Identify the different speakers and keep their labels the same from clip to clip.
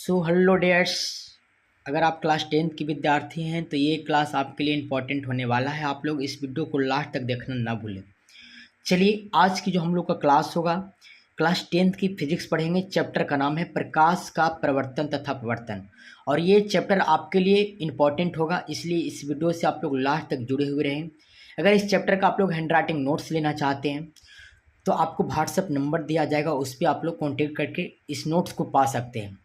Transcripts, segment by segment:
Speaker 1: So hello dears, अगर आप class 10th के विद्यार्थी हैं तो ये क्लास आपके लिए इम्पॉर्टेंट होने वाला है। आप लोग इस वीडियो को लास्ट तक देखना ना भूलें। चलिए, आज की जो हम लोग का क्लास होगा, क्लास 10th की फिजिक्स पढ़ेंगे। चैप्टर का नाम है प्रकाश का प्रवर्तन तथा प्रवर्तन, और ये चैप्टर आपके लिए इम्पॉर्टेंट होगा, इसलिए इस वीडियो से आप लोग लास्ट तक जुड़े हुए रहें। अगर इस चैप्टर का आप लोग हैंड राइटिंग नोट्स लेना चाहते हैं तो आपको व्हाट्सएप नंबर दिया जाएगा, उस पर आप लोग कॉन्टेक्ट करके इस नोट्स को पा सकते हैं।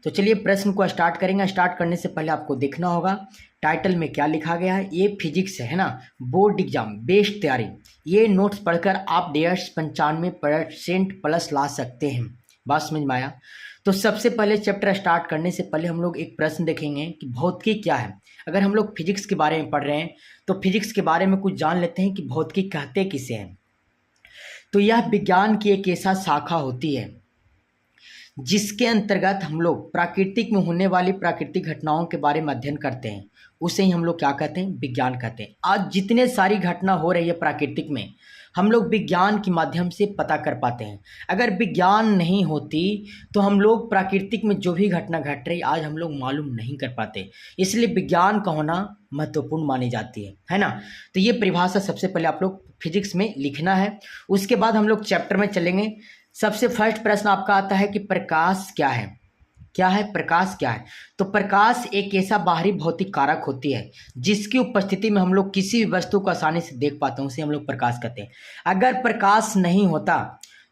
Speaker 1: तो चलिए प्रश्न को स्टार्ट करेंगे। स्टार्ट करने से पहले आपको देखना होगा टाइटल में क्या लिखा गया है। ये फिजिक्स है ना, बोर्ड एग्जाम बेस्ड तैयारी। ये नोट्स पढ़कर आप डेयर्स 95% प्लस ला सकते हैं। बात समझ में आया? तो सबसे पहले चैप्टर स्टार्ट करने से पहले हम लोग एक प्रश्न देखेंगे कि भौतिकी क्या है। अगर हम लोग फिजिक्स के बारे में पढ़ रहे हैं तो फिजिक्स के बारे में कुछ जान लेते हैं कि भौतिकी कहते किसे हैं। तो यह विज्ञान की एक ऐसा शाखा होती है जिसके अंतर्गत हम लोग प्राकृतिक में होने वाली प्राकृतिक घटनाओं के बारे में अध्ययन करते हैं। उसे ही हम लोग क्या कहते हैं? विज्ञान कहते हैं। आज जितने सारी घटना हो रही है प्राकृतिक में, हम लोग विज्ञान के माध्यम से पता कर पाते हैं। अगर विज्ञान नहीं होती तो हम लोग प्राकृतिक में जो भी घटना घट रही आज हम लोग मालूम नहीं कर पाते। इसलिए विज्ञान का होना महत्वपूर्ण मानी जाती है ना। तो ये परिभाषा सबसे पहले आप लोग फिजिक्स में लिखना है। उसके बाद हम लोग चैप्टर में चलेंगे। सबसे फर्स्ट प्रश्न आपका आता है कि प्रकाश क्या है? क्या है प्रकाश? क्या है? तो प्रकाश एक ऐसा बाहरी भौतिक कारक होती है जिसकी उपस्थिति में हम लोग किसी भी वस्तु को आसानी से देख पाते हैं, उसे हम लोग प्रकाश कहते हैं। अगर प्रकाश नहीं होता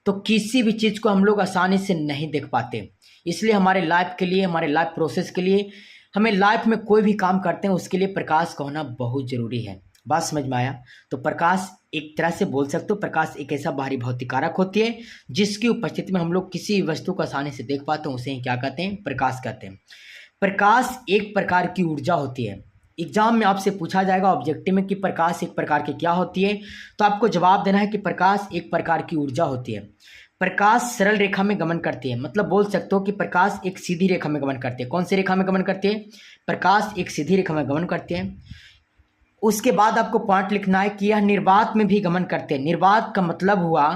Speaker 1: तो किसी भी चीज़ को हम लोग आसानी से नहीं देख पाते। इसलिए हमारे लाइफ के लिए, हमारे लाइफ प्रोसेस के लिए, हमें लाइफ में कोई भी काम करते हैं उसके लिए प्रकाश का होना बहुत ज़रूरी है। बात समझ में आया? तो प्रकाश एक तरह से बोल सकते हो, प्रकाश एक ऐसा बाहरी भौतिक कारक होती है जिसकी उपस्थिति में हम लोग किसी वस्तु को आसानी से देख पाते हैं, उसे ही क्या कहते हैं? प्रकाश कहते हैं। प्रकाश एक प्रकार की ऊर्जा होती है। एग्जाम में आपसे पूछा जाएगा ऑब्जेक्टिव में कि प्रकाश एक प्रकार की क्या होती है, तो आपको जवाब देना है कि प्रकाश एक प्रकार की ऊर्जा होती है। प्रकाश सरल रेखा में गमन करती है, मतलब बोल सकते हो कि प्रकाश एक सीधी रेखा में गमन करती है। कौन सी रेखा में गमन करती है? प्रकाश एक सीधी रेखा में गमन करती है। उसके बाद आपको पॉइंट लिखना है कि यह निर्वात में भी गमन करते हैं। निर्वात का मतलब हुआ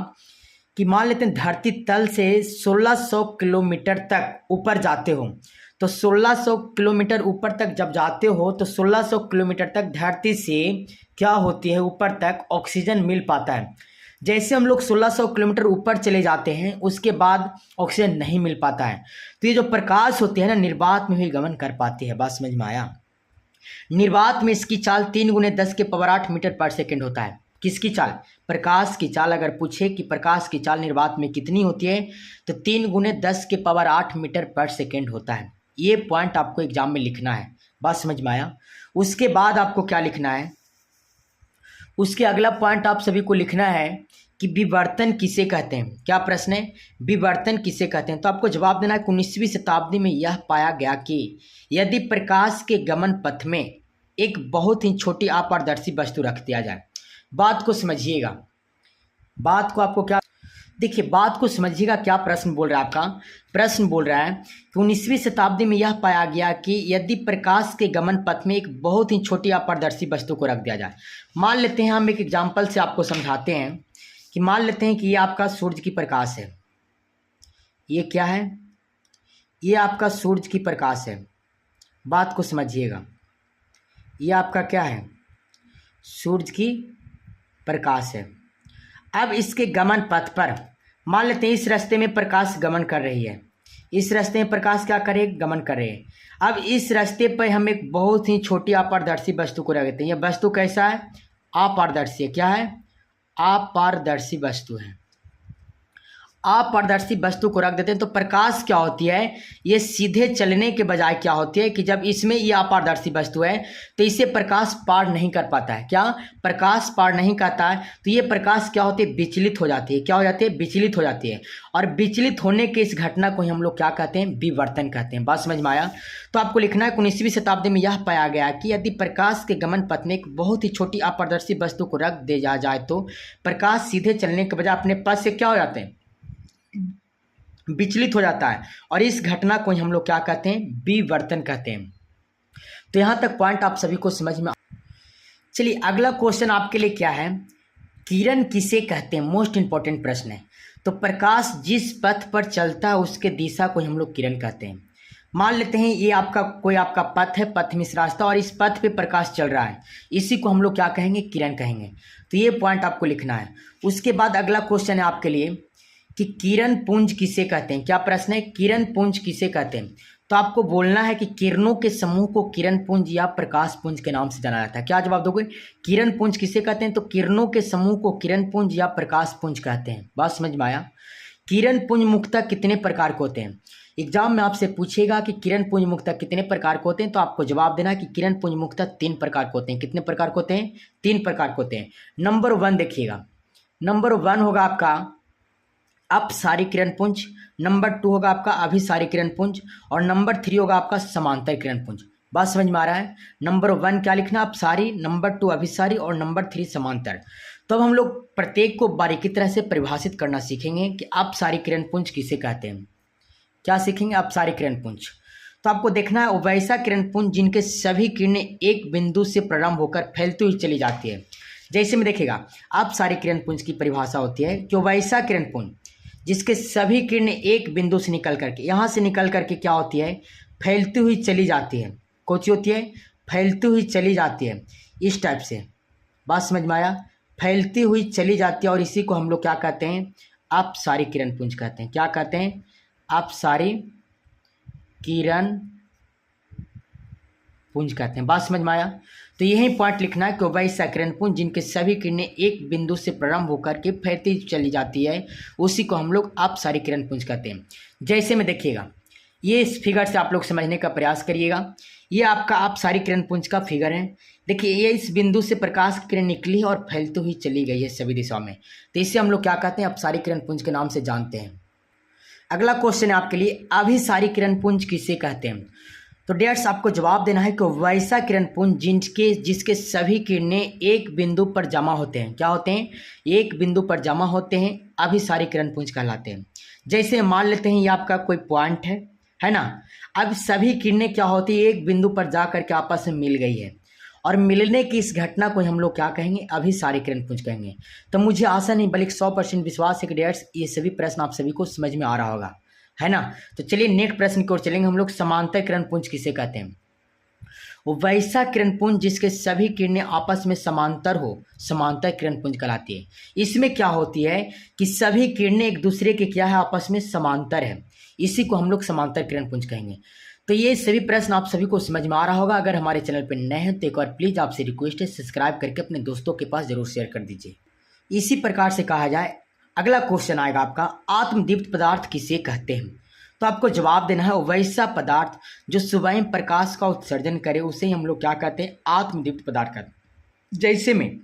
Speaker 1: कि मान लेते हैं धरती तल से 1600 किलोमीटर तक ऊपर जाते हो, तो 1600 किलोमीटर ऊपर तक जब जाते हो तो 1600 किलोमीटर तक धरती से क्या होती है? ऊपर तक ऑक्सीजन मिल पाता है। जैसे हम लोग 1600 किलोमीटर ऊपर चले जाते हैं उसके बाद ऑक्सीजन नहीं मिल पाता है। तो ये जो प्रकाश होती है ना, निर्वात में भी गमन कर पाती है। बात समझ में आया? निर्वात में इसकी चाल 3×10⁸ मीटर पर सेकेंड होता है। किसकी चाल? प्रकाश की चाल। अगर पूछे कि प्रकाश की चाल निर्वात में कितनी होती है तो 3×10⁸ मीटर पर सेकेंड होता है। ये पॉइंट आपको एग्जाम में लिखना है। बात समझ में आया? उसके बाद आपको क्या लिखना है? उसके अगला पॉइंट आप सभी को लिखना है कि विवर्तन किसे कहते हैं। क्या प्रश्न है? विवर्तन किसे कहते हैं? तो आपको जवाब देना है कि 19वीं शताब्दी में यह पाया गया कि यदि प्रकाश के गमन पथ में एक बहुत ही छोटी अपारदर्शी वस्तु रख दिया जाए। बात को समझिएगा, बात को आपको क्या, देखिए बात को समझिएगा। क्या प्रश्न बोल रहा है आपका? प्रश्न बोल रहा है कि 19वीं शताब्दी में यह पाया गया कि यदि प्रकाश के गमन पथ में एक बहुत ही छोटी अपारदर्शी वस्तु को रख दिया जाए। मान लेते हैं, हम एक एग्जाम्पल से आपको समझाते हैं कि मान लेते हैं कि ये आपका सूरज की प्रकाश है। ये क्या है? ये आपका सूरज की प्रकाश है। बात को समझिएगा, ये आपका क्या है? सूरज की प्रकाश है। अब इसके गमन पथ पर मान लेते हैं इस रास्ते में प्रकाश गमन कर रही है। इस रास्ते में प्रकाश क्या करे? गमन कर रहे हैं। अब इस रास्ते पर हम एक बहुत ही छोटी अपारदर्शी वस्तु को रख देते हैं। यह वस्तु कैसा है? अपारदर्शी है। क्या है? अपारदर्शी वस्तु है। अपारदर्शी वस्तु को रख देते हैं तो प्रकाश क्या होती है? ये सीधे चलने के बजाय क्या होती है कि जब इसमें ये अपारदर्शी वस्तु है तो इसे प्रकाश पार नहीं कर पाता है। क्या? प्रकाश पार नहीं करता है तो ये प्रकाश क्या होती है? विचलित हो जाती है। क्या हो जाती है? विचलित हो जाती है। और विचलित होने के इस घटना को ही हम लोग क्या कहते हैं? विवर्तन कहते हैं। बात समझ में आया? तो आपको लिखना है 19वीं शताब्दी में यह पाया गया कि यदि प्रकाश के गमन पथ में एक बहुत ही छोटी अपारदर्शी वस्तु को रख दिया जाए तो प्रकाश सीधे चलने के बजाय अपने पथ से क्या हो जाते हैं? विचलित हो जाता है। और इस घटना को हम लोग क्या कहते हैं? विवर्तन कहते हैं। तो यहां तक पॉइंट आप सभी को समझ में। चलिए अगला क्वेश्चन आपके लिए क्या है? किरण किसे कहते हैं? मोस्ट इंपॉर्टेंट प्रश्न है। तो प्रकाश जिस पथ पर चलता है उसके दिशा को हम लोग किरण कहते हैं। मान लेते हैं ये आपका कोई आपका पथ है, पथ में रास्ता, और इस पथ पे प्रकाश चल रहा है, इसी को हम लोग क्या कहेंगे, किरण कहेंगे। तो ये पॉइंट आपको लिखना है। उसके बाद अगला क्वेश्चन है आपके लिए कि किरण पुंज किसे कहते हैं। क्या प्रश्न है, किरण पुंज किसे कहते हैं। तो आपको बोलना है कि किरणों के समूह को किरण पुंज या प्रकाश पुंज के नाम से जाना जाता है। क्या जवाब दोगे, किरण पुंज किसे कहते हैं। तो किरणों के समूह को किरण पुंज या प्रकाश पुंज कहते हैं। बात समझ में आया। किरण पुंज मुख्यतः कितने प्रकार के होते हैं। एग्जाम में आपसे पूछेगा कि किरण पुंज मुख्यतः कितने प्रकार के होते हैं, तो आपको जवाब देना है कि किरण पुंज मुख्यतः 3 प्रकार के होते हैं। कितने प्रकार के होते हैं, 3 प्रकार के होते हैं। नंबर 1 देखिएगा, नंबर 1 होगा आपका अपसारी किरण पुंज, नंबर 2 होगा आपका अभिसारी किरण पुंज, और नंबर 3 होगा आपका समांतर किरण पुंज। बात समझ में आ रहा है। नंबर 1 क्या लिखना, अपसारी, नंबर 2 अभिसारी, और नंबर 3 समांतर। तो अब हम लोग प्रत्येक को बारीकी तरह से परिभाषित करना सीखेंगे कि अपसारी किरण पुंज किसे कहते हैं। क्या सीखेंगे, अपसारी किरण पुंज। तो आपको देखना है वैसा किरण पुंज जिनके सभी किरणें एक बिंदु से प्रारंभ होकर फैलती हुई चली जाती है। जैसे में देखिएगा, अपसारी किरण पुंज की परिभाषा होती है कि वैसा किरण पुंज जिसके सभी किरणें एक बिंदु से निकल करके, यहाँ से निकल करके क्या होती है, फैलती हुई चली जाती है। कौन सी होती है, फैलती हुई चली जाती है, इस टाइप से। बात समझ में आया, फैलती हुई चली जाती है, और इसी को हम लोग क्या कहते हैं, अपसारी किरण पुंज कहते हैं। क्या कहते हैं, अपसारी किरण पुंज कहते हैं। बात समझ में आया। तो यही पॉइंट लिखना है कि वैसा किरण पुंज जिनके सभी किरणें एक बिंदु से प्रारंभ होकर के फैलती चली जाती है, उसी को हम लोग अपसारी किरण पुंज कहते हैं। जैसे में देखिएगा, ये इस फिगर से आप लोग समझने का प्रयास करिएगा। ये आपका अपसारी किरण पुंज का फिगर है। देखिए, ये इस बिंदु से प्रकाश की किरण निकली है और फैलती हुई चली गई है सभी दिशाओं में। तो इसे हम लोग क्या कहते हैं, अपसारी किरण पुंज के नाम से जानते हैं। अगला क्वेश्चन है आपके लिए, अभिसारी किरण पुंज किसे कहते हैं। तो डियर्स, आपको जवाब देना है कि वैसा किरण पुंज जिसके सभी किरणें एक बिंदु पर जमा होते हैं। क्या होते हैं, एक बिंदु पर जमा होते हैं, अभिसारी किरण पुंज कहलाते हैं। जैसे मान लेते हैं ये आपका कोई पॉइंट है ना। अब सभी किरणें क्या होती है, एक बिंदु पर जा करके आपस में मिल गई है, और मिलने की इस घटना को हम लोग क्या कहेंगे, अभिसारी किरण पुंज कहेंगे। तो मुझे आशा नहीं बल्कि 100% विश्वास है कि डियर्स ये सभी प्रश्न आप सभी को समझ में आ रहा होगा, है ना। तो चलिए नेक्स्ट प्रश्न की ओर चलेंगे हम लोग। समांतर किरण पुंज किसे कहते हैं। वो वैसा किरण पुंज जिसके सभी किरणें आपस में समांतर हो, समांतर किरण पुंज कहलाती है। इसमें क्या होती है कि सभी किरणें एक दूसरे के क्या है, आपस में समांतर है, इसी को हम लोग समांतर किरण पुंज कहेंगे। तो ये सभी प्रश्न आप सभी को समझ में आ रहा होगा। अगर हमारे चैनल पर नए हैं तो एक बार प्लीज़ आपसे रिक्वेस्ट है, सब्सक्राइब करके अपने दोस्तों के पास जरूर शेयर कर दीजिए। इसी प्रकार से कहा जाए, अगला क्वेश्चन आएगा आपका, आत्मदीप्त पदार्थ किसे कहते हैं। तो आपको जवाब देना है वैसा पदार्थ जो स्वयं प्रकाश का उत्सर्जन करे, उसे हम लोग क्या कहते हैं, आत्मदीप्त पदार्थ कहते हैं। जैसे में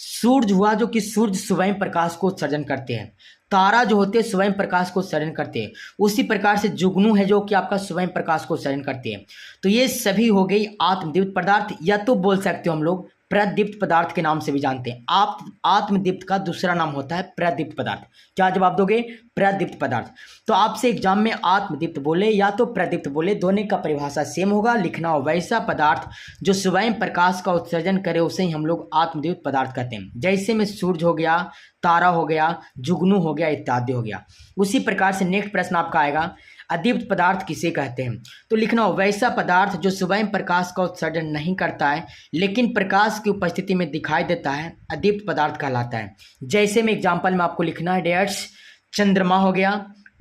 Speaker 1: सूर्य हुआ, जो कि सूर्य स्वयं प्रकाश को उत्सर्जन करते हैं, तारा जो होते हैं स्वयं प्रकाश को उत्सर्जन करते हैं, उसी प्रकार से जुगनू है जो कि आपका स्वयं प्रकाश को उत्सर्जन करते हैं। तो ये सभी हो गई आत्मदीप्त पदार्थ, या तो बोल सकते हो हम लोग प्रदीप्त पदार्थ के नाम से भी जानते हैं। आप आत्मदीप्त का दूसरा नाम होता है प्रदीप्त पदार्थ। क्या जवाब दोगे, प्रदीप्त पदार्थ। तो आपसे एग्जाम में आत्मदीप्त बोले या तो प्रदीप्त बोले, दोनों का परिभाषा सेम होगा। लिखना हो वैसा पदार्थ जो स्वयं प्रकाश का उत्सर्जन करे, उसे ही हम लोग आत्मदीप्त पदार्थ कहते हैं। जैसे में सूरज हो गया, तारा हो गया, जुगनू हो गया, इत्यादि हो गया। उसी प्रकार से नेक्स्ट प्रश्न आपका आएगा, अदीप्त पदार्थ किसे कहते हैं। तो लिखना हो वैसा पदार्थ जो स्वयं प्रकाश का उत्सर्जन नहीं करता है लेकिन प्रकाश की उपस्थिति में दिखाई देता है, अदीप्त पदार्थ कहलाता है। जैसे में एग्जाम्पल में आपको लिखना है डियर्स, चंद्रमा हो गया,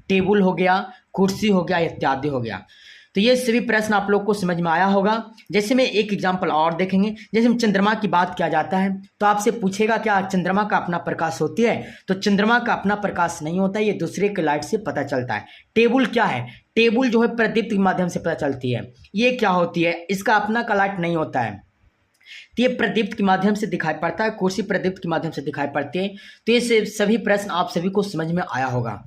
Speaker 1: टेबल हो गया, कुर्सी हो गया, इत्यादि हो गया। तो ये सभी प्रश्न आप लोग को समझ में आया होगा। जैसे में एक एग्जाम्पल और देखेंगे, जैसे हम चंद्रमा की बात किया जाता है तो आपसे पूछेगा क्या चंद्रमा का अपना प्रकाश होती है। तो चंद्रमा का अपना प्रकाश नहीं होता है, ये दूसरे के लाइट से पता चलता है। टेबल क्या है, टेबल जो है प्रदीप्त के माध्यम से पता चलती है। ये क्या होती है, इसका अपना का लाइट नहीं होता है, तो ये प्रदीप्त के माध्यम से दिखाई पड़ता है। कुर्सी प्रदीप्त के माध्यम से दिखाई पड़ती है। तो ये सभी प्रश्न आप सभी को समझ में आया होगा।